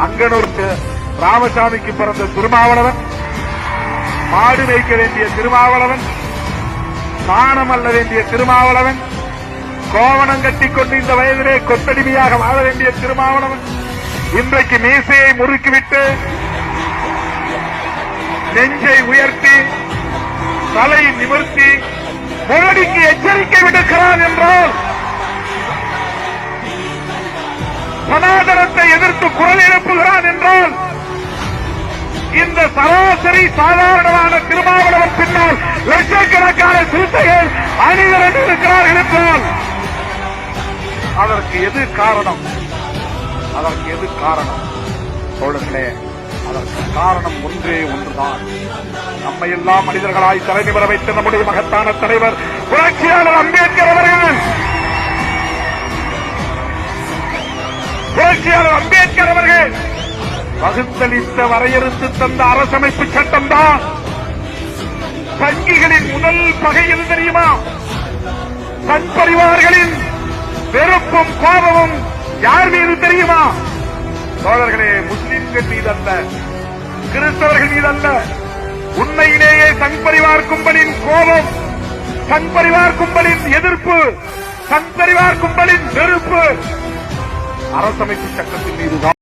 அங்கனூர் ராமசாமிக்கு பிறந்த திருமாவளவன், மாடு வைக்க வேண்டிய திருமாவளவன், சாணம் அல்ல வேண்டிய திருமாவளவன், கோவணம் கட்டிக்கொண்டு இந்த வயதிலே கொத்தடிமையாக வாழ வேண்டிய திருமாவளவன், இன்றைக்கு மீசையை முறுக்கிவிட்டு நெஞ்சை உயர்த்தி தலை நிமிர்த்தி மோடிக்கு எச்சரிக்கை விடுக்கிறான் என்றால், சனாதனத்தை எதிர்த்து குரல் எழுப்புகிறான் என்றால், இந்த சராசரி சாதாரணமான திருமாவளவன் பின்னால் லட்சக்கணக்கான சிறுத்தைகள் அணிதிரண்டு இருக்கிறார்கள் என்றால் அதற்கு எது காரணம்? அதற்கு எது காரணம்? தோழர்களே, அதற்கு காரணம் ஒன்றே ஒன்றுதான். நம்மை எல்லாம் மனிதர்களாய் தலைநிமிர வைத்த நம்முடைய மகத்தான தலைவர் புரட்சியாளர் அம்பேத்கர் அவர்கள், புரட்சியாளர் அம்பேத்கர் அவர்கள் வகுத்தளித்த வரையறுத்து தந்த அரசமைப்பு சட்டம்தான் சங்கிகளின் முதல் பகை எது தெரியுமா? தன் பரிவார்களின் வெறுப்பும் கோபமும் யார் மீது தெரியுமா? தோழர்களே, முஸ்லிம்கள் மீதல்ல, கிறிஸ்தவர்கள் மீதல்ல. உண்மையிலேயே சங் பரிவார் கும்பலின் கோபம், சங் பரிவார் கும்பலின் எதிர்ப்பு, சங் பரிவார் கும்பலின் வெறுப்பு அரசமைப்பு சட்டத்தின் மீதுதான்.